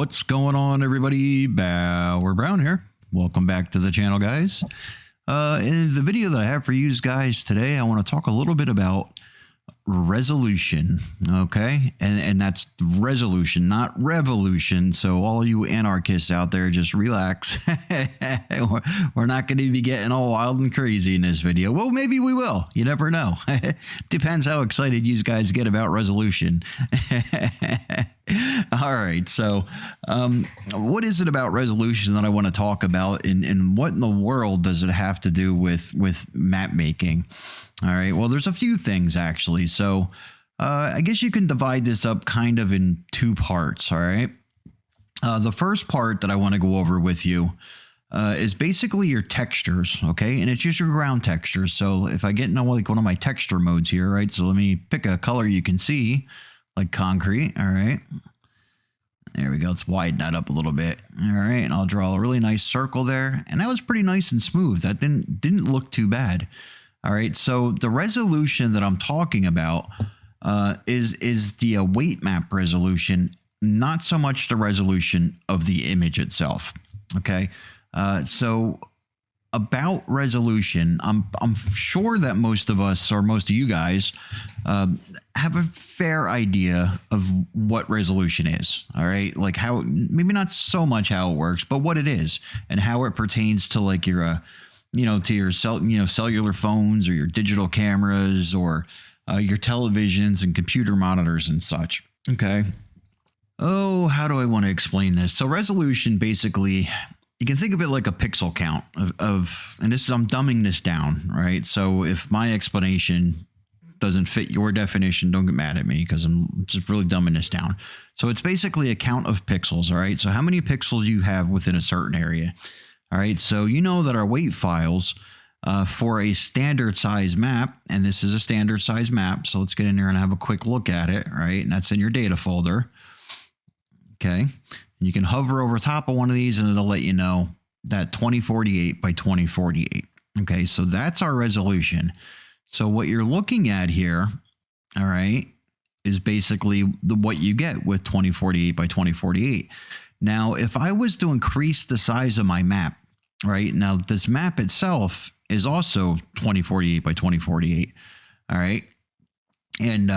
What's going on, everybody? Bauer Brown here. Welcome back to the channel, guys. In the video that I have for you guys today, I want to talk a little bit about resolution, okay? And that's resolution, not revolution. So all you anarchists out there, just relax. We're not going to be getting all wild and crazy in this video. Well, maybe we will. You never know. Depends how excited you guys get about resolution. All right. So what is it about resolution that I want to talk about, and what in the world does it have to do with map making? All right. Well, there's a few things, actually. So I guess you can divide this up kind of in two parts. All right. The first part that I want to go over with you is basically your textures. OK, and it's just your ground textures. So if I get into like one of my texture modes here, right. So let me pick a color you can see, like concrete. All right. There we go. Let's widen that up a little bit. All right. And I'll draw a really nice circle there. And that was pretty nice and smooth. That didn't look too bad. All right, so the resolution that I'm talking about is the weight map resolution, not so much the resolution of the image itself. Okay, so about resolution, I'm sure that most of us, or most of you guys, have a fair idea of what resolution is. All right, like how, maybe not so much how it works, but what it is and how it pertains to like your to your cellular phones or your digital cameras or your televisions and computer monitors and such. Okay. Oh, how do I want to explain this? So resolution, basically, you can think of it like a pixel count of and this is, I'm dumbing this down, right? So if my explanation doesn't fit your definition, don't get mad at me because I'm just really dumbing this down. So it's basically a count of pixels. All right. So how many pixels you have within a certain area. All right, so you know that our weight files for a standard size map, and this is a standard size map, so let's get in there and have a quick look at it, right? And that's in your data folder. Okay, and you can hover over top of one of these and it'll let you know that 2048 by 2048. Okay, so that's our resolution. So what you're looking at here, all right, is basically what you get with 2048 by 2048. Now, if I was to increase the size of my map, right now, this map itself is also 2048 by 2048. All right. And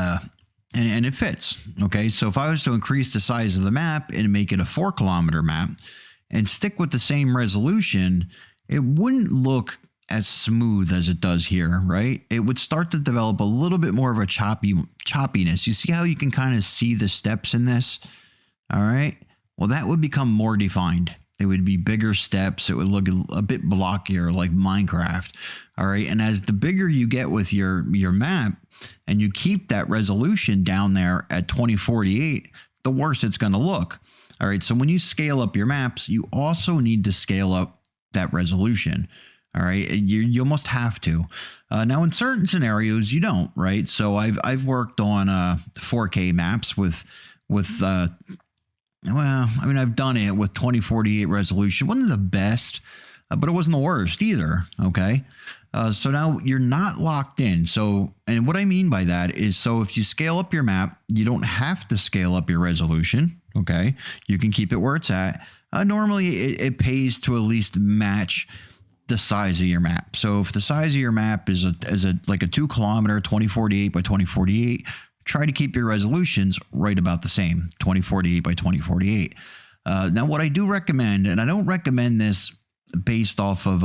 it fits. OK, so if I was to increase the size of the map and make it a 4-kilometer map and stick with the same resolution, it wouldn't look as smooth as it does here. Right. It would start to develop a little bit more of a choppiness. You see how you can kind of see the steps in this. All right. Well, that would become more defined. It would be bigger steps. It would look a bit blockier, like Minecraft. All right. And as the bigger you get with your map and you keep that resolution down there at 2048, the worse it's going to look. All right. So when you scale up your maps, you also need to scale up that resolution. All right. You almost have to. Now, in certain scenarios, you don't. Right. So I've worked on 4K maps with well, I mean, I've done it with 2048 resolution. Wasn't the best, but it wasn't the worst either. Okay. So now you're not locked in. So, and what I mean by that is, so if you scale up your map, you don't have to scale up your resolution. Okay. You can keep it where it's at. Normally it pays to at least match the size of your map. So if the size of your map is like a 2-kilometer, 2048 by 2048, try to keep your resolutions right about the same, 2048 by 2048. Now, what I do recommend, and I don't recommend this based off of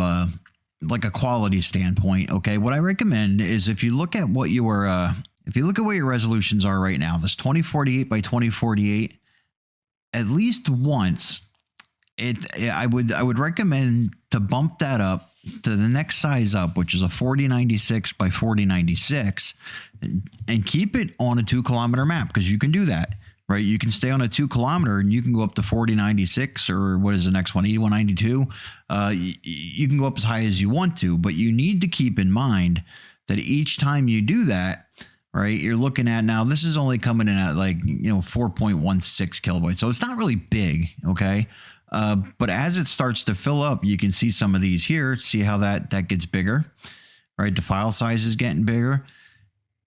like a quality standpoint. Okay, what I recommend is if you look at what your resolutions are right now, this 2048 by 2048, at least once, I would recommend to bump that up to the next size up, which is a 4096 by 4096, and keep it on a 2-kilometer map, because you can do that, right? You can stay on a 2-kilometer and you can go up to 4096, or what is the next one, 8192. You can go up as high as you want to, but you need to keep in mind that each time you do that, right, you're looking at, now this is only coming in at like 4.16 kilobytes, so it's not really big. Okay. But as it starts to fill up, you can see some of these here. See how that gets bigger, right? The file size is getting bigger.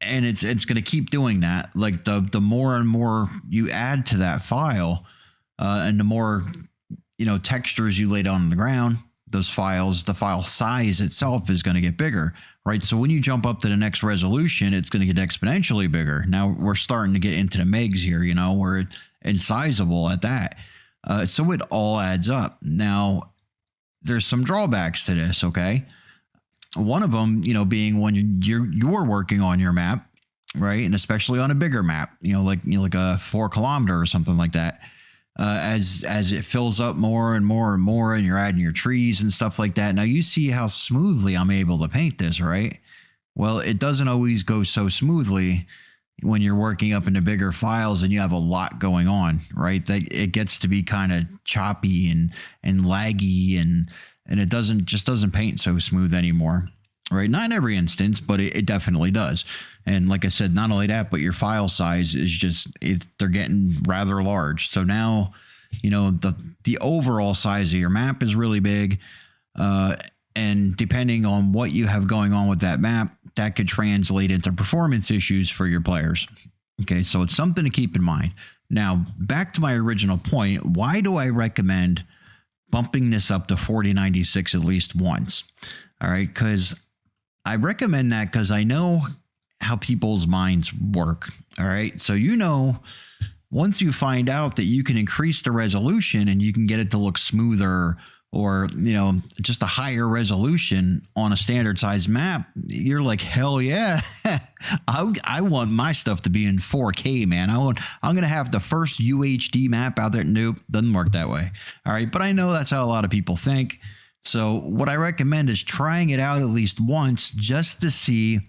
and it's going to keep doing that. Like the more and more you add to that file, And the more, textures you lay down on the ground, the file size itself is going to get bigger, right? So when you jump up to the next resolution, it's going to get exponentially bigger. Now we're starting to get into the megs here, we're incisable at that. So it all adds up. Now there's some drawbacks to this, okay? One of them, being when you're working on your map, right? And especially on a bigger map, like a 4 kilometer or something like that. As it fills up more and more and more, and you're adding your trees and stuff like that. Now you see how smoothly I'm able to paint this, right? Well, it doesn't always go so smoothly when you're working up into bigger files and you have a lot going on, right? That it gets to be kind of choppy and laggy, and it doesn't paint so smooth anymore, right? Not in every instance, but it definitely does. And like I said, not only that, but your file size is they're getting rather large. So now, the overall size of your map is really big. And depending on what you have going on with that map, that could translate into performance issues for your players. Okay, so it's something to keep in mind. Now, back to my original point, why do I recommend bumping this up to 4096 at least once? All right, because I recommend that because I know how people's minds work. All right. So, once you find out that you can increase the resolution and you can get it to look smoother, or, just a higher resolution on a standard size map, you're like, hell yeah. I want my stuff to be in 4K, man. I'm going to have the first UHD map out there. Nope. Doesn't work that way. All right. But I know that's how a lot of people think. So what I recommend is trying it out at least once just to see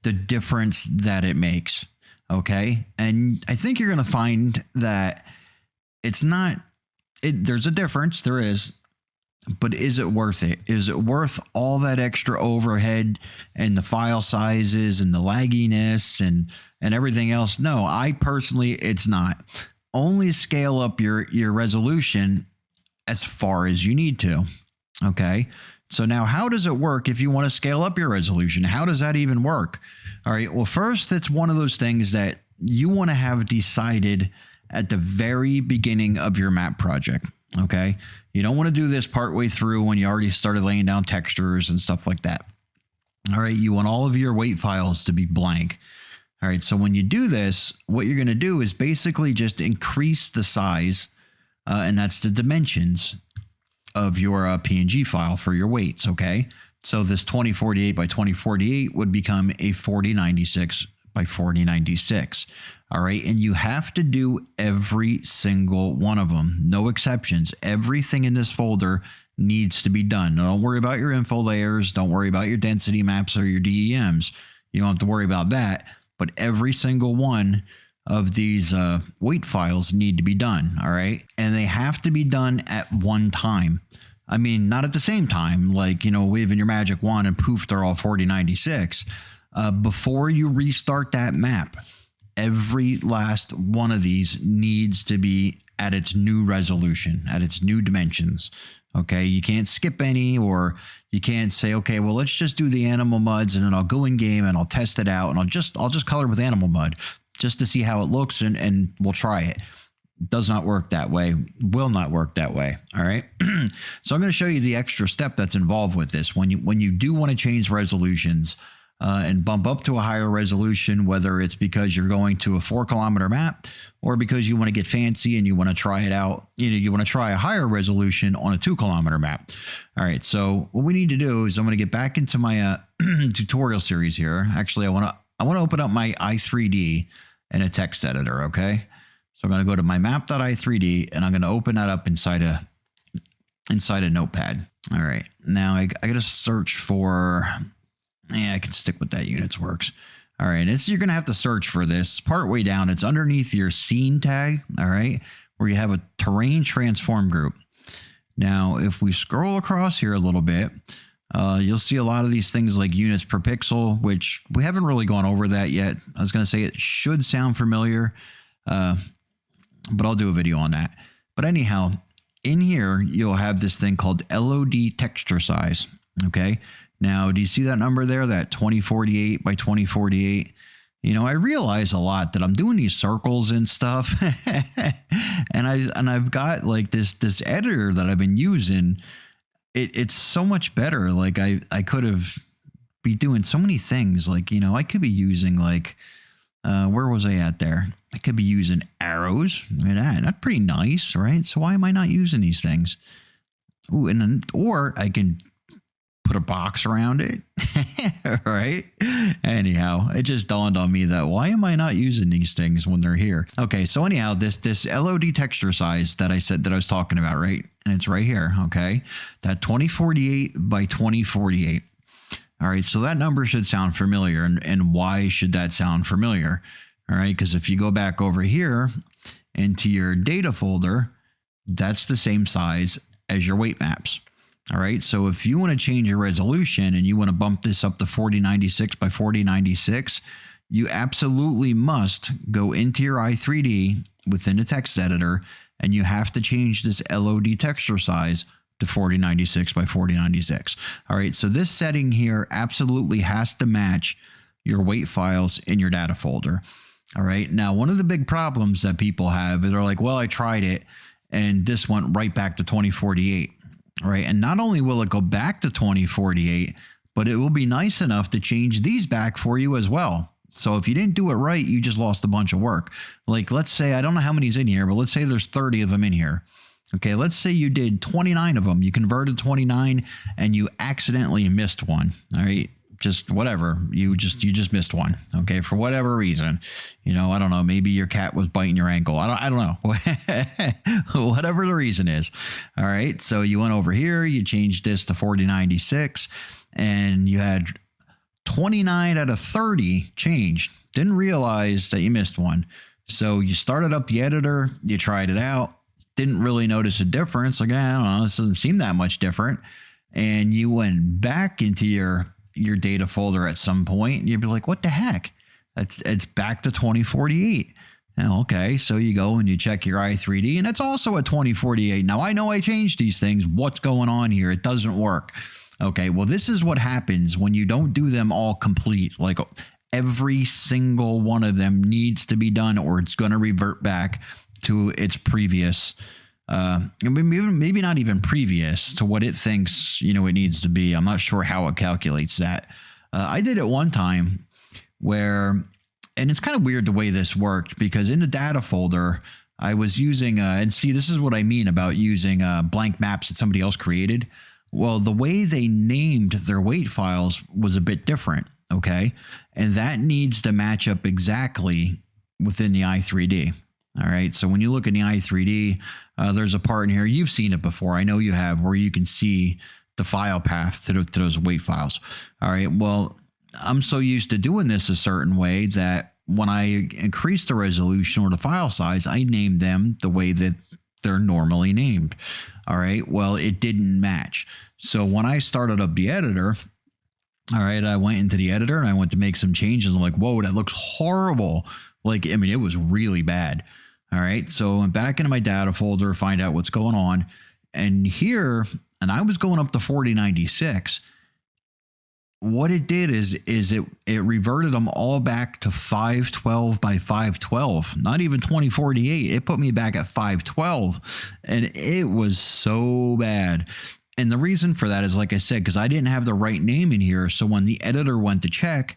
the difference that it makes. Okay. And I think you're going to find that there's a difference. There is, but is it worth it? Is it worth all that extra overhead and the file sizes and the lagginess and everything else? No, I personally, it's not. Only scale up your resolution as far as you need to. Okay. So now how does it work if you want to scale up your resolution? How does that even work? All right. Well, first, it's one of those things that you want to have decided at the very beginning of your map project. Okay. You don't want to do this partway through when you already started laying down textures and stuff like that. All right. You want all of your weight files to be blank. All right. So when you do this, what you're going to do is basically just increase the size, and that's the dimensions of your PNG file for your weights. Okay. So this 2048 by 2048 would become a 4096 by 4096. All right. And you have to do every single one of them. No exceptions. Everything in this folder needs to be done. Now, don't worry about your info layers. Don't worry about your density maps or your DEMs. You don't have to worry about that. But every single one of these weight files need to be done. All right. And they have to be done at one time. I mean, not at the same time, like, waving your magic wand and poof, they're all 4096. Before you restart that map, every last one of these needs to be at its new resolution, at its new dimensions. Okay. You can't skip any, or you can't say, okay, well, let's just do the animal muds and then I'll go in game and I'll test it out and I'll just color with animal mud just to see how it looks and we'll try it. Does not work that way. Will not work that way. All right. So I'm going to show you the extra step that's involved with this. When you do want to change resolutions and bump up to a higher resolution, whether it's because you're going to a 4 kilometer map or because you want to get fancy and you want to try it out, you want to try a higher resolution on a 2 kilometer map. All right. So what we need to do is I'm going to get back into my tutorial series here. Actually, I want to open up my i3D in a text editor. Okay. So I'm going to go to my map.i3D and I'm going to open that up inside a notepad. All right. Now I got to search for, I can stick with that. Units works. All right. You're going to have to search for this part way down. It's underneath your scene tag. All right. Where you have a terrain transform group. Now, if we scroll across here a little bit, you'll see a lot of these things like units per pixel, which we haven't really gone over that yet. I was going to say it should sound familiar, but I'll do a video on that. But anyhow, in here, you'll have this thing called LOD texture size. Okay. Now, do you see that number there, that 2048 by 2048? I realize a lot that I'm doing these circles and stuff, and I've got like this editor that I've been using. It's so much better. Like I could have be doing so many things. Like I could be using like where was I at there? I could be using arrows. I mean, that's pretty nice, right? So why am I not using these things? Ooh, or I can put a box around it, right? Anyhow, it just dawned on me that why am I not using these things when they're here? Okay, so anyhow, this LOD texture size that I said that I was talking about, right? And it's right here, okay? That 2048 by 2048. All right, so that number should sound familiar. And why should that sound familiar? All right, because if you go back over here into your data folder, that's the same size as your weight maps. All right, so if you want to change your resolution and you want to bump this up to 4096 by 4096, you absolutely must go into your i3D within the text editor, and you have to change this LOD texture size to 4096 by 4096. All right, so this setting here absolutely has to match your weight files in your data folder. All right, now one of the big problems that people have is they're like, well, I tried it and this went right back to 2048. Right. And not only will it go back to 2048, but it will be nice enough to change these back for you as well. So if you didn't do it right, you just lost a bunch of work. Like, let's say, I don't know how many's in here, but let's say there's 30 of them in here. Okay, let's say you did 29 of them. You converted 29 and you accidentally missed one. All right. Just whatever. You just missed one. Okay. For whatever reason, I don't know. Maybe your cat was biting your ankle. I don't know. Whatever the reason is. All right. So you went over here, you changed this to 4096 and you had 29 out of 30 changed. Didn't realize that you missed one. So you started up the editor, you tried it out, didn't really notice a difference. Like, I don't know, this doesn't seem that much different. And you went back into your data folder at some point and you'd be like, what the heck? It's back to 2048. Okay, so you go and you check your i3D and it's also at 2048. Now I know I changed these things. What's going on here? It doesn't work. Okay, well, this is what happens when you don't do them all complete. Like every single one of them needs to be done or it's going to revert back to its previous maybe not even previous to what it thinks, it needs to be. I'm not sure how it calculates that. I did it one time where, and it's kind of weird the way this worked because in the data folder, I was using, and see, this is what I mean about using blank maps that somebody else created. Well, the way they named their weight files was a bit different. Okay. And that needs to match up exactly within the i3D. All right. So when you look in the i3D, there's a part in here. You've seen it before. I know you have, where you can see the file path to those weight files. All right. Well, I'm so used to doing this a certain way that when I increase the resolution or the file size, I name them the way that they're normally named. All right. Well, it didn't match. So when I started up the editor, all right, I went into the editor and I went to make some changes. I'm like, whoa, that looks horrible. Like, I mean, it was really bad. All right. So I'm back into my data folder, find out what's going on. And here, and I was going up to 4096. What it did is it reverted them all back to 512 by 512, not even 2048. It put me back at 512 and it was so bad. And the reason for that is, like I said, because I didn't have the right name in here. So when the editor went to check,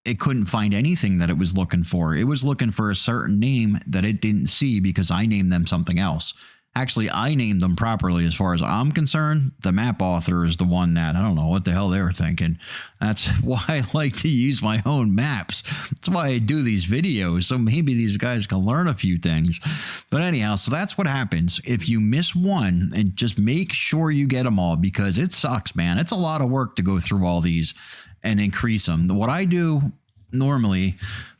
it couldn't find anything that it was looking for. It was looking for a certain name that it didn't see because I named them something else. Actually, I named them properly as far as I'm concerned. The map author is the one that, I don't know what the hell they were thinking. That's why I like to use my own maps. That's why I do these videos. So maybe these guys can learn a few things. But anyhow, so that's what happens. If you miss one, and just make sure you get them all, because it sucks, man. It's a lot of work to go through all these and increase them. What I do normally,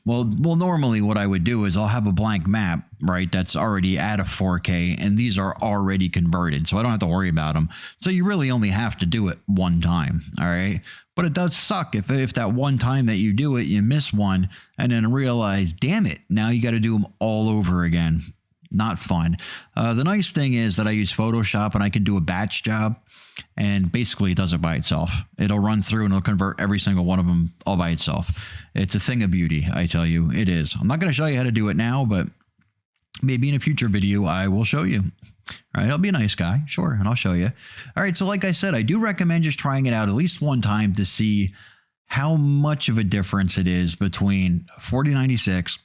normally what I would do is I'll have a blank map, right, that's already at a 4K, and these are already converted, so I don't have to worry about them. So you really only have to do it one time, all right? But it does suck if that one time that you do it, you miss one, and then realize, damn it, now you got to do them all over again. Not fun. The nice thing is that I use Photoshop and I can do a batch job, and basically it does it by itself. It'll run through and it'll convert every single one of them all by itself. It's a thing of beauty, I tell you. It is. I'm not going to show you how to do it now, but maybe in a future video I will show you. All right, I'll be a nice guy, sure, and I'll show you. All right, so like I said, I do recommend just trying it out at least one time to see how much of a difference it is between 4096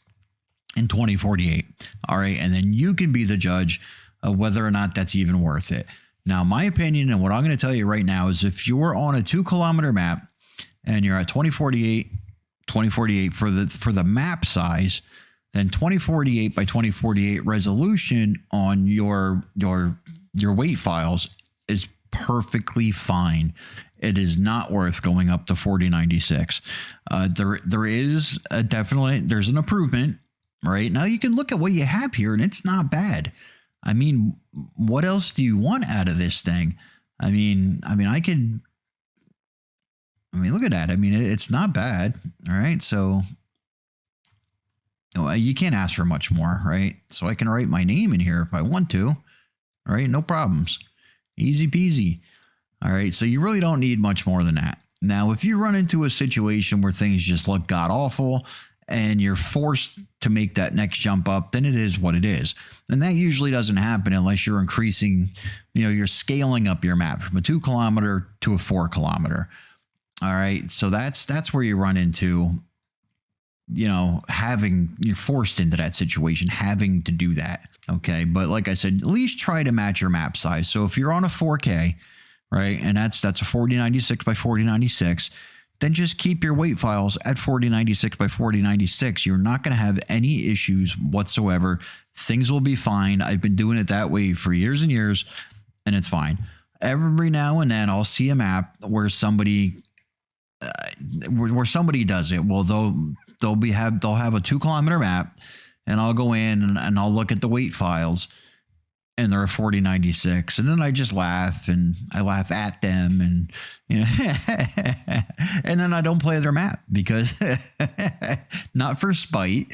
and 2048. All right, and then you can be the judge of whether or not that's even worth it. Now, my opinion and what I'm going to tell you right now is if you're on a 2-kilometer map and you're at 2048 for the map size, then 2048 by 2048 resolution on your weight files is perfectly fine. It is not worth going up to 4096. There is there's an improvement. Right now, you can look at what you have here, and it's not bad. I mean, what else do you want out of this thing? I mean, look at that. I mean, it's not bad. All right, so you can't ask for much more, right? So I can write my name in here if I want to. All right, no problems, easy peasy. All right, so you really don't need much more than that. Now, if you run into a situation where things just look god awful and you're forced to make that next jump up, then it is what it is. And that usually doesn't happen unless you're increasing, you're scaling up your map from a 2-kilometer to a 4-kilometer. All right. So that's where you run into, you're forced into that situation, having to do that. Okay. But like I said, at least try to match your map size. So if you're on a 4K, right, and that's a 4096 by 4096, then just keep your weight files at 4096 by 4096. You're not going to have any issues whatsoever. Things will be fine. I've been doing it that way for years and years, and it's fine. Every now and then I'll see a map where somebody does it. Well, they'll have a 2-kilometer map, and I'll go in and I'll look at the weight files, and they're a 4096, and then I just laugh, and I laugh at them, and and then I don't play their map because not for spite,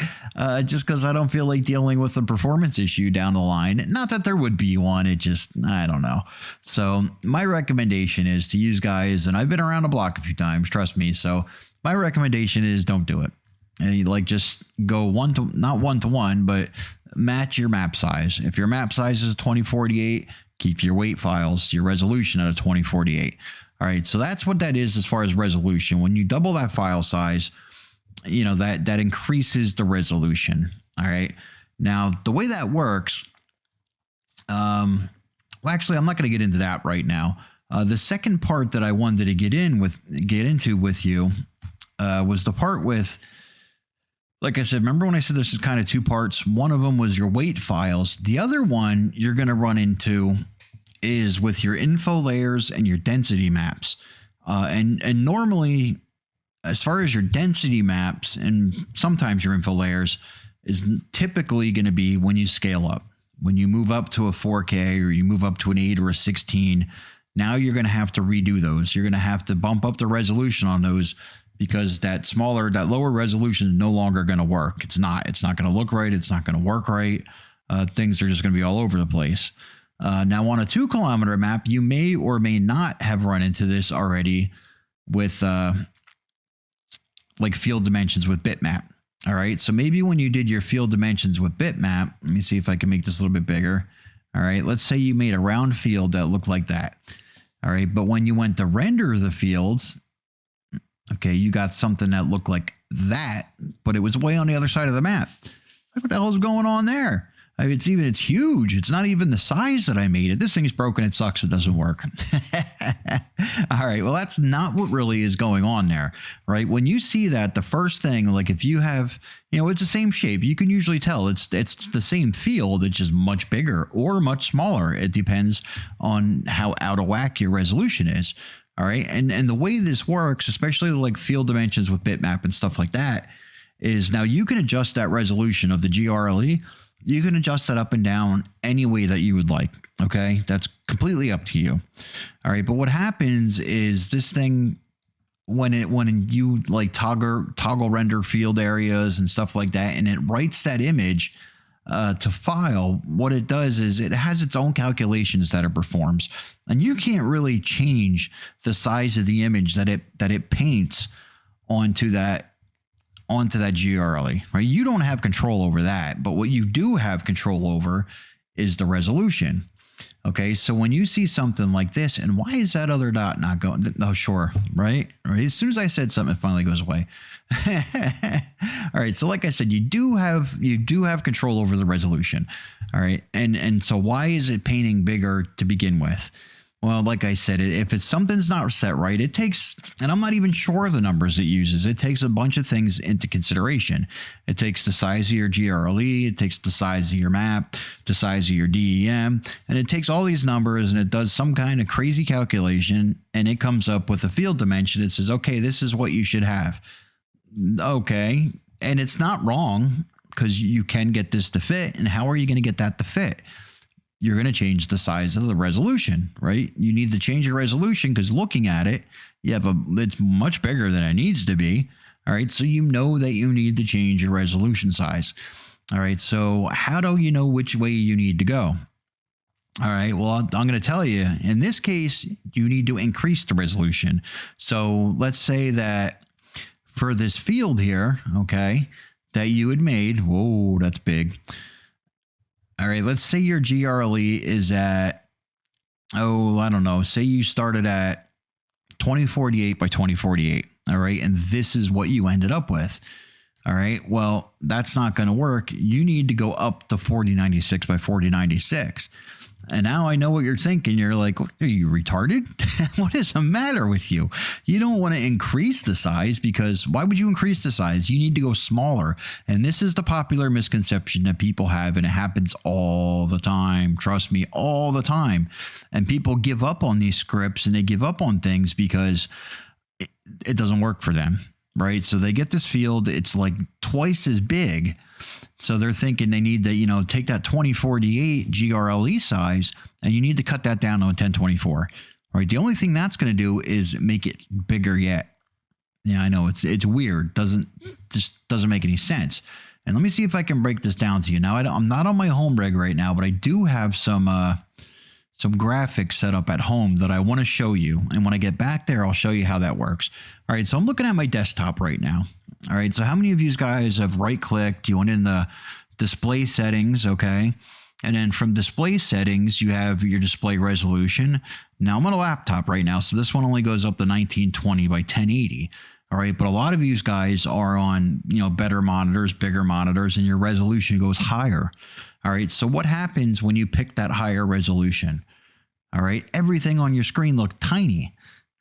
just because I don't feel like dealing with a performance issue down the line. Not that there would be one, I don't know. So my recommendation is to use guys, and I've been around the block a few times, trust me. So my recommendation is don't do it. And you just go not one to one, but match your map size. If your map size is 2048, keep your weight files, your resolution at a 2048. All right, so that's what that is as far as resolution. When you double that file size, that increases the resolution. All right. Now, the way that works, actually, I'm not going to get into that right now. The second part that I wanted to get into with you was the part with, like I said, remember when I said this is kind of two parts? One of them was your weight files. The other one you're going to run into is with your info layers and your density maps. And normally, as far as your density maps and sometimes your info layers is typically going to be when you scale up. When you move up to a 4K or you move up to an 8 or a 16, now you're going to have to redo those. You're going to have to bump up the resolution on those, because that lower resolution is no longer going to work. It's not going to look right. It's not going to work right. Things are just going to be all over the place. Now, on a 2-kilometer map, you may or may not have run into this already with like field dimensions with bitmap. All right. So maybe when you did your field dimensions with bitmap, let me see if I can make this a little bit bigger. All right. Let's say you made a round field that looked like that. All right. But when you went to render the fields, okay, you got something that looked like that, but it was way on the other side of the map. Like, what the hell is going on there? I mean, it's huge. It's not even the size that I made it. This thing's broken. It sucks. It doesn't work. All right. Well, that's not what really is going on there, right? When you see that, the first thing, like if you have, it's the same shape, you can usually tell it's the same field. It's just much bigger or much smaller. It depends on how out of whack your resolution is. All right. And the way this works, especially like field dimensions with bitmap and stuff like that, is now you can adjust that resolution of the GRLE. You can adjust that up and down any way that you would like. Okay. That's completely up to you. All right. But what happens is this thing, when you like toggle render field areas and stuff like that, and it writes that image, to file, what it does is it has its own calculations that it performs, and you can't really change the size of the image that it paints onto that GRLE, right? You don't have control over that, but what you do have control over is the resolution. Okay, so when you see something like this, and why is that other dot not going? Oh, sure, right? As soon as I said something, it finally goes away. All right, so like I said, you do have control over the resolution. All right, and so why is it painting bigger to begin with? Well, like I said, if it's something's not set right, it takes, and I'm not even sure of the numbers it uses. It takes a bunch of things into consideration. It takes the size of your GRLE, it takes the size of your map, the size of your DEM, and it takes all these numbers and it does some kind of crazy calculation, and it comes up with a field dimension. It says, okay, this is what you should have. Okay, and it's not wrong because you can get this to fit. And how are you going to get that to fit? You're going to change the size of the resolution, right? You need to change your resolution because looking at it, it's much bigger than it needs to be. All right. So you know that you need to change your resolution size. All right. So how do you know which way you need to go? All right. Well, I'm going to tell you, in this case, you need to increase the resolution. So let's say that for this field here, okay, that you had made, whoa, that's big. All right, let's say your GRLE is at, I don't know, say you started at 2048 by 2048, all right, and this is what you ended up with. All right, well, that's not going to work. You need to go up to 4096 by 4096. And now I know what you're thinking. You're like, are you retarded? What is the matter with you? You don't want to increase the size, because why would you increase the size? You need to go smaller. And this is the popular misconception that people have, and it happens all the time. Trust me, all the time. And people give up on these scripts and they give up on things because it doesn't work for them, right? So they get this field, it's like twice as big. So they're thinking they need to, take that 2048 GRLE size, and you need to cut that down to a 1024, right? The only thing that's going to do is make it bigger yet. Yeah, I know it's weird. Doesn't make any sense. And let me see if I can break this down to you. Now, I'm not on my home rig right now, but I do have some graphics set up at home that I want to show you. And when I get back there, I'll show you how that works. All right, so I'm looking at my desktop right now. All right, so how many of you guys have right-clicked? You went in the display settings, okay? And then from display settings, you have your display resolution. Now, I'm on a laptop right now, so this one only goes up to 1920 by 1080. All right, but a lot of you guys are on, better monitors, bigger monitors, and your resolution goes higher. All right, so what happens when you pick that higher resolution? All right, everything on your screen looked tiny.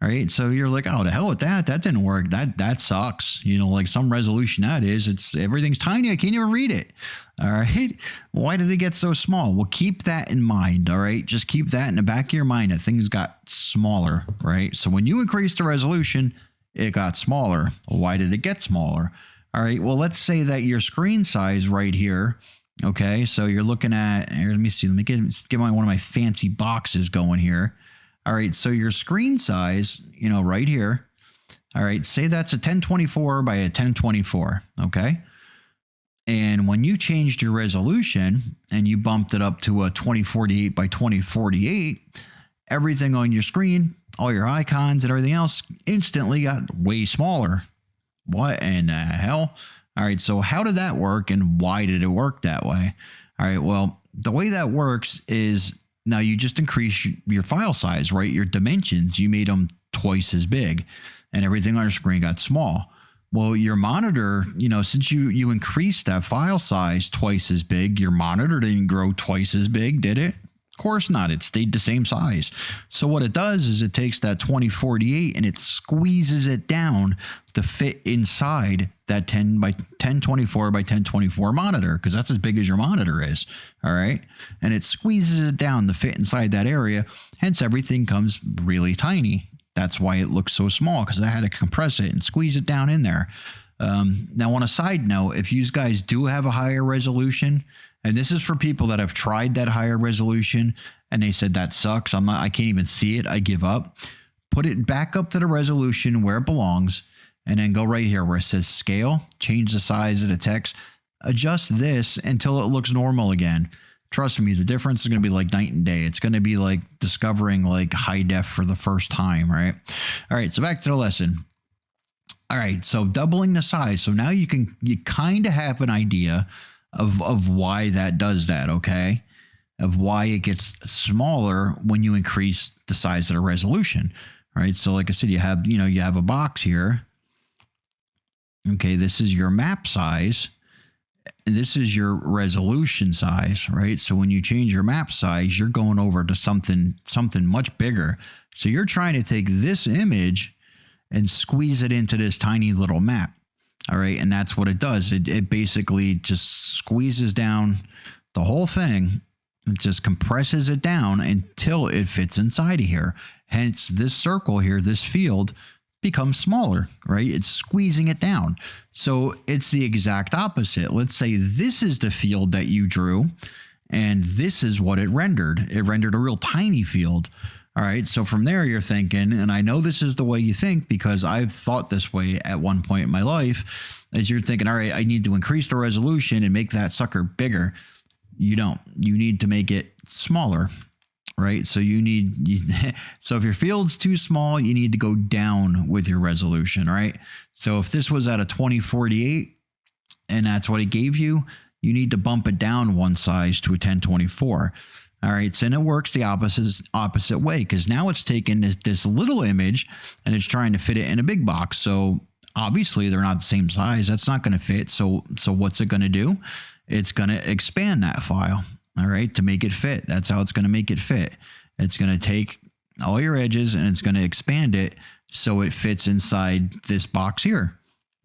All right, so you're like, oh, the hell with that. That didn't work. That sucks. Like some resolution that is, everything's tiny. I can't even read it. All right, why did it get so small? Well, keep that in mind. All right, just keep that in the back of your mind that things got smaller, right? So when you increase the resolution, it got smaller. Well, why did it get smaller? All right, well, let's say that your screen size right here. Okay, so you're looking at, here, let me see, let me get one of my fancy boxes going here. All right, so your screen size, right here. All right, say that's a 1024 by a 1024, okay? And when you changed your resolution and you bumped it up to a 2048 by 2048, everything on your screen, all your icons and everything else instantly got way smaller. What in the hell? All right, so how did that work and why did it work that way? All right, well, the way that works is now you just increase your file size, right? Your dimensions, you made them twice as big and everything on your screen got small. Well, your monitor, since you increased that file size twice as big, your monitor didn't grow twice as big, did it? Of course not. It stayed the same size. So what it does is it takes that 2048 and it squeezes it down to fit inside that 1024 by 1024 monitor, because that's as big as your monitor is. All right. And it squeezes it down to fit inside that area. Hence, everything comes really tiny. That's why it looks so small, because I had to compress it and squeeze it down in there. Now, on a side note, if you guys do have a higher resolution, and this is for people that have tried that higher resolution and they said that sucks, I can't even see it, I give up. Put it back up to the resolution where it belongs, and then go right here where it says scale, change the size of the text. adjust this until it looks normal again. Trust me, the difference is going to be like night and day. It's going to be like discovering like high def for the first time, right? All right, so back to the lesson. All right, so doubling the size. So now you kind of have an idea of why that does that, okay? Of why it gets smaller when you increase the size of the resolution, right? So like I said, you have a box here. Okay, this is your map size. And this is your resolution size, right? So when you change your map size, you're going over to something much bigger. So you're trying to take this image and squeeze it into this tiny little map. All right. And that's what it does. It basically just squeezes down the whole thing. It just compresses it down until it fits inside of here. Hence this circle here, this field becomes smaller, right? It's squeezing it down. So it's the exact opposite. Let's say this is the field that you drew and this is what it rendered. It rendered a real tiny field. All right. So from there you're thinking, and I know this is the way you think because I've thought this way at one point in my life, is you're thinking, all right, I need to increase the resolution and make that sucker bigger. You don't. You need to make it smaller. Right. So so if your field's too small, you need to go down with your resolution. Right. So if this was at a 2048 and that's what it gave you, you need to bump it down one size to a 1024. All right. So then it works the opposite way because now it's taking this little image and it's trying to fit it in a big box. So obviously they're not the same size. That's not going to fit. So what's it going to do? It's going to expand that file. All right, to make it fit. That's how it's going to make it fit. It's going to take all your edges and it's going to expand it so it fits inside this box here.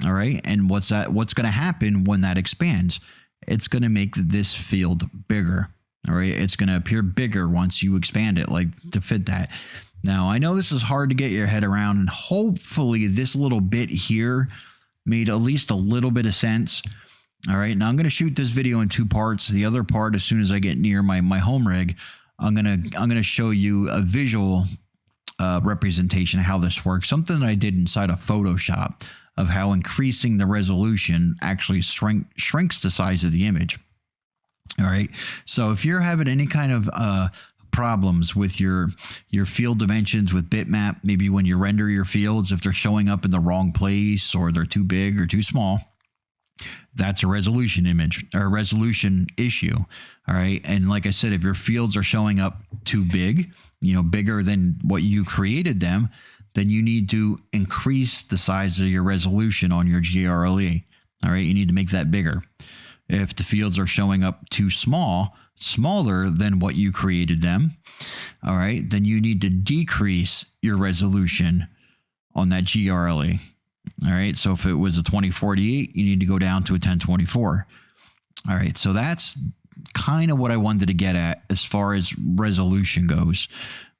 All right, and what's going to happen when that expands? It's going to make this field bigger. All right, it's going to appear bigger once you expand it, like to fit that. Now, I know this is hard to get your head around, and hopefully this little bit here made at least a little bit of sense. All right, now I'm going to shoot this video in two parts. The other part, as soon as I get near my home rig, I'm gonna show you a visual representation of how this works. Something that I did inside of Photoshop of how increasing the resolution actually shrinks the size of the image. All right, so if you're having any kind of problems with your field dimensions with bitmap, maybe when you render your fields, if they're showing up in the wrong place or they're too big or too small, that's a resolution image or a resolution issue. All right. And like I said, if your fields are showing up too big, bigger than what you created them, then you need to increase the size of your resolution on your GRLE. All right. You need to make that bigger. If the fields are showing up too smaller than what you created them, all right, then you need to decrease your resolution on that GRLE. All right. So if it was a 2048, you need to go down to a 1024. All right. So that's kind of what I wanted to get at as far as resolution goes.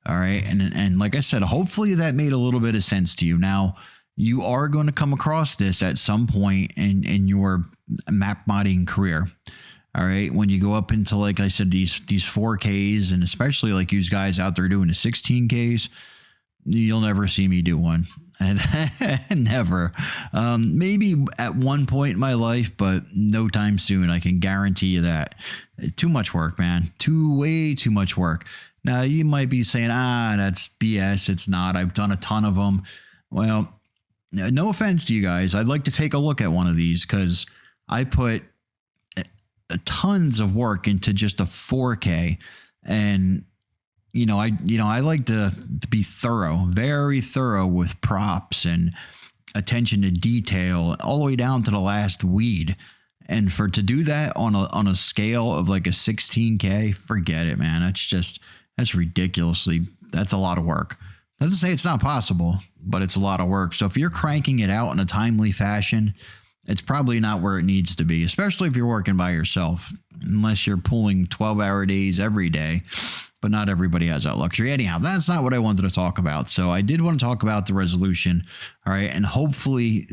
All right. And like I said, hopefully that made a little bit of sense to you. Now, you are going to come across this at some point in your map modding career. All right. When you go up into, like I said, these 4Ks, and especially like you guys out there doing the 16Ks, you'll never see me do one. Never. Maybe at one point in my life, but no time soon. I can guarantee you that. Too much work, man. Way too much work. Now, you might be saying, that's BS. It's not. I've done a ton of them. Well, no offense to you guys. I'd like to take a look at one of these because I put tons of work into just a 4K, and I like to be thorough, very thorough with props and attention to detail, all the way down to the last weed. And to do that on a scale of like a 16K, forget it, man. That's ridiculously, that's a lot of work. Not to say it's not possible, but it's a lot of work. So if you're cranking it out in a timely fashion, it's probably not where it needs to be, especially if you're working by yourself, unless you're pulling 12-hour days every day. But not everybody has that luxury. Anyhow, that's not what I wanted to talk about. So I did want to talk about the resolution. All right. And hopefully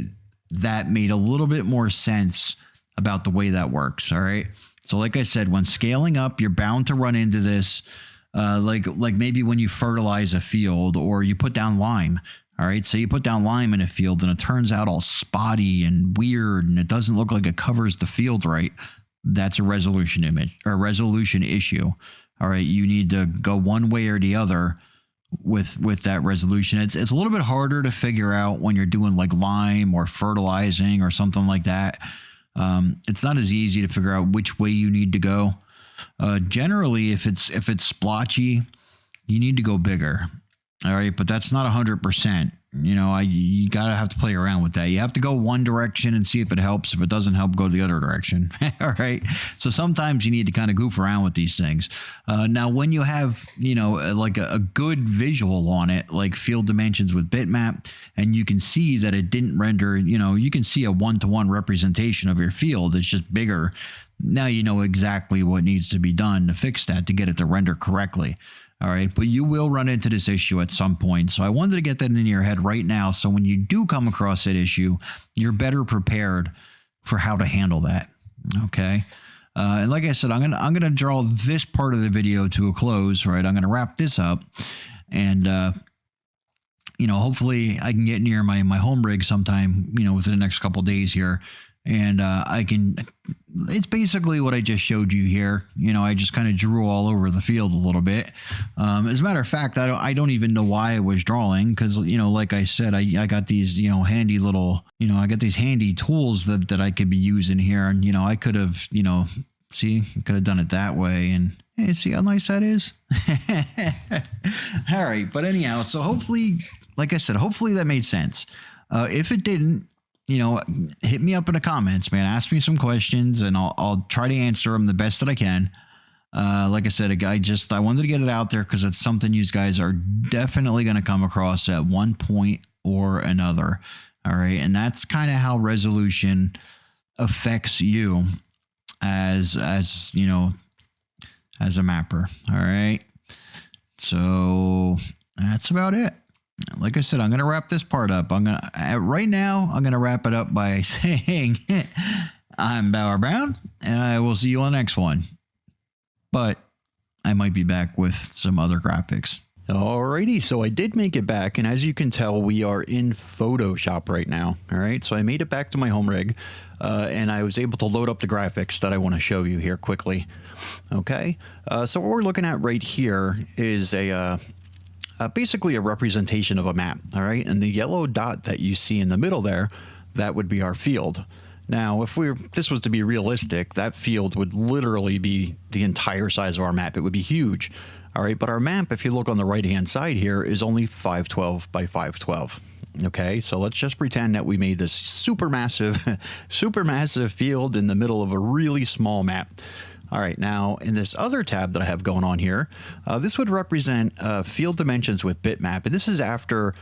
that made a little bit more sense about the way that works. All right. So like I said, when scaling up, you're bound to run into this. Like maybe when you fertilize a field or you put down lime. All right, so you put down lime in a field and it turns out all spotty and weird and it doesn't look like it covers the field right. That's a resolution image or resolution issue. All right, you need to go one way or the other with that resolution. It's a little bit harder to figure out when you're doing like lime or fertilizing or something like that. It's not as easy to figure out which way you need to go. Generally, if it's splotchy, you need to go bigger. All right, but that's not 100%. You know, you gotta have to play around with that. You have to go one direction and see if it helps. If it doesn't help, go the other direction. All right. So sometimes you need to kind of goof around with these things. Now, when you have, you know, like a good visual on it, like field dimensions with bitmap, and you can see that it didn't render, you know, you can see a 1-to-1 representation of your field. It's just bigger. Now you know exactly what needs to be done to fix that, to get it to render correctly. All right, but you will run into this issue at some point. So I wanted to get that in your head right now. So when you do come across that issue, you're better prepared for how to handle that. Okay. And like I said, I'm gonna draw this part of the video to a close. Right, I'm gonna wrap this up, and you know, hopefully I can get near my home rig sometime, you know, within the next couple of days here. And I can, it's basically what I just showed you here. You know, I just kind of drew all over the field a little bit. As a matter of fact, I don't even know why I was drawing, because, you know, like I said, I got these, you know, handy little, you know, I got these handy tools that I could be using here. And, you know, I could have, you know, see, I could have done it that way. And hey, see how nice that is? All right. But anyhow, so hopefully, like I said, hopefully that made sense. If it didn't, you know, hit me up in the comments, man. Ask me some questions and I'll try to answer them the best that I can. Like I said, I wanted to get it out there because it's something you guys are definitely going to come across at one point or another. All right. And that's kind of how resolution affects you as, you know, as a mapper. All right. So that's about it. Like I said, I'm going to wrap this part up. Right now, I'm going to wrap it up by saying I'm Bauer Brown, and I will see you on the next one. But I might be back with some other graphics. Alrighty, so I did make it back, and as you can tell, we are in Photoshop right now. All right, so I made it back to my home rig, and I was able to load up the graphics that I want to show you here quickly. Okay, so what we're looking at right here is basically a representation of a map. All right. And the yellow dot that you see in the middle there, that would be our field. Now, if this was to be realistic, that field would literally be the entire size of our map. It would be huge. All right. But our map, if you look on the right hand side here, is only 512 by 512. Okay. So let's just pretend that we made this super massive field in the middle of a really small map. All right, now in this other tab that I have going on here, this would represent field dimensions with bitmap. And this is after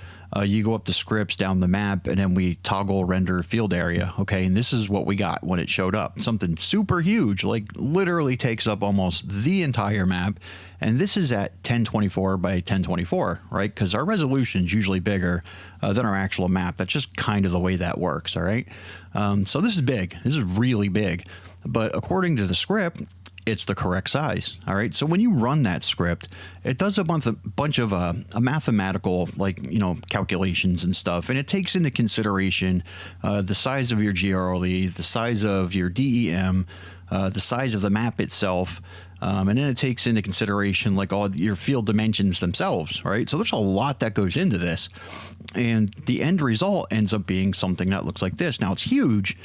you go up the scripts down the map and then we toggle render field area. Okay, and this is what we got when it showed up. Something super huge, like literally takes up almost the entire map. And this is at 1024 by 1024, right? Because our resolution is usually bigger than our actual map. That's just kind of the way that works, all right? So this is big. This is really big. But according to the script, it's the correct size. All right. So when you run that script, it does a bunch of a mathematical, like, you know, calculations and stuff. And it takes into consideration the size of your GRLE, the size of your DEM, the size of the map itself. And then it takes into consideration like all your field dimensions themselves. Right. So there's a lot that goes into this. And the end result ends up being something that looks like this. Now it's huge.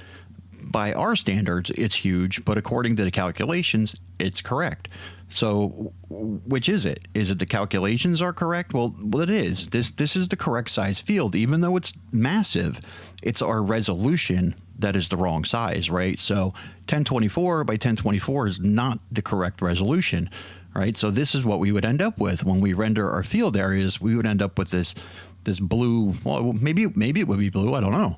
By our standards, it's huge, but according to the calculations, it's correct. So which is it? Is it the calculations are correct? Well, it is. This is the correct size field. Even though it's massive, it's our resolution that is the wrong size, right? So 1024 by 1024 is not the correct resolution, right? So this is what we would end up with when we render our field areas. We would end up with this blue, well, maybe it would be blue, I don't know,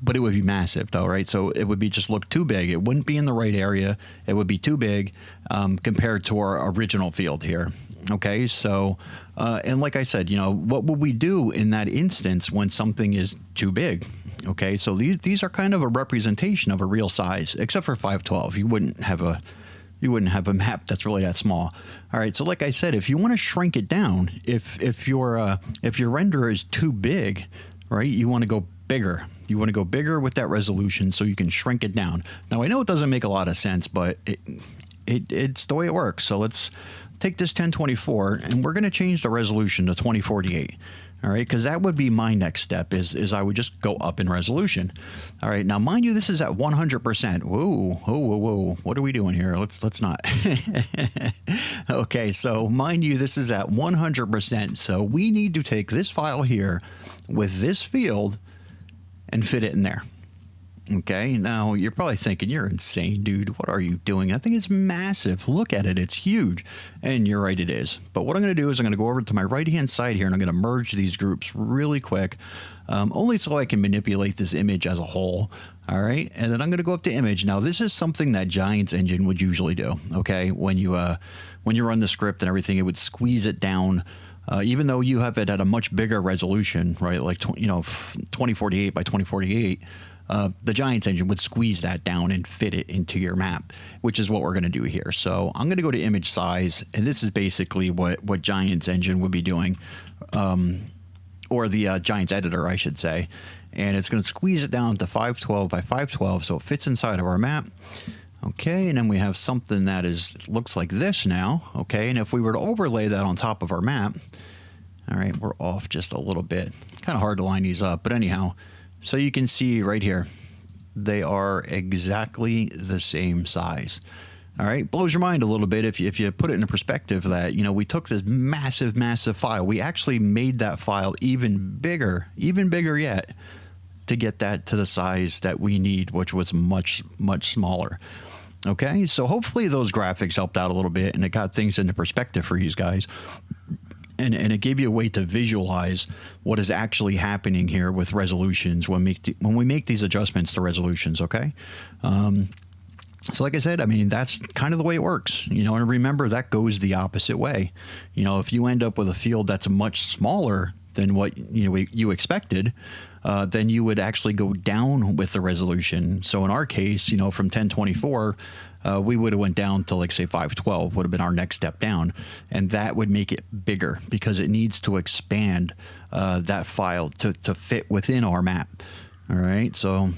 but it would be massive though, right? So it would be just look too big. It wouldn't be in the right area. It would be too big compared to our original field here. Okay, so and like I said, you know, what would we do in that instance when something is too big? Okay, so these are kind of a representation of a real size, except for 512. You wouldn't have a you wouldn't have a map that's really that small. All right, so like I said, if you want to shrink it down, if your render is too big, right, you want to go bigger. You want to go bigger with that resolution so you can shrink it down. Now, I know it doesn't make a lot of sense, but it's the way it works. So let's take this 1024 and we're going to change the resolution to 2048. All right, because that would be my next step is I would just go up in resolution. All right, now mind you, this is at 100%. Whoa, what are we doing here? Let's not. Okay, so mind you, this is at 100%. So we need to take this file here with this field and fit it in there. Okay, now you're probably thinking, you're insane, dude. What are you doing? I think it's massive. Look at it. It's huge. And you're right, it is. But what I'm going to do is I'm going to go over to my right-hand side here and I'm going to merge these groups really quick, only so I can manipulate this image as a whole. All right, and then I'm going to go up to image. Now, this is something that Giants Engine would usually do. Okay, when you run the script and everything, it would squeeze it down. Even though you have it at a much bigger resolution, right, like 2048 by 2048. The Giants Engine would squeeze that down and fit it into your map, which is what we're going to do here. So I'm going to go to image size, and this is basically what Giants Engine would be doing, or the Giants Editor, I should say. And it's going to squeeze it down to 512 by 512, so it fits inside of our map. Okay, and then we have something that looks like this now. Okay, and if we were to overlay that on top of our map, all right, we're off just a little bit. Kind of hard to line these up, but anyhow. So you can see right here, they are exactly the same size. All right, blows your mind a little bit if you put it in a perspective that, we took this massive file. We actually made that file even bigger yet to get that to the size that we need, which was much smaller. Okay, so hopefully those graphics helped out a little bit and it got things into perspective for you guys. And it gave you a way to visualize what is actually happening here with resolutions when we make these adjustments to resolutions, okay? So like I said, I mean, that's kind of the way it works, and remember that goes the opposite way. If you end up with a field that's much smaller than what you expected, then you would actually go down with the resolution. So in our case, from 1024, we would have went down to, like, say, 512 would have been our next step down, and that would make it bigger because it needs to expand that file to fit within our map. All right, so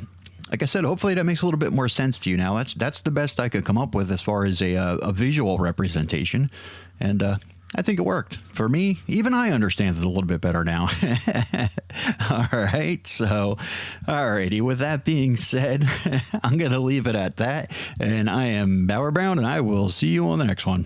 like I said, hopefully that makes a little bit more sense to you now. That's the best I could come up with as far as a visual representation, and I think it worked. For me, even I understand it a little bit better now. All right. So, all righty. With that being said, I'm going to leave it at that. And I am Bauer Brown, and I will see you on the next one.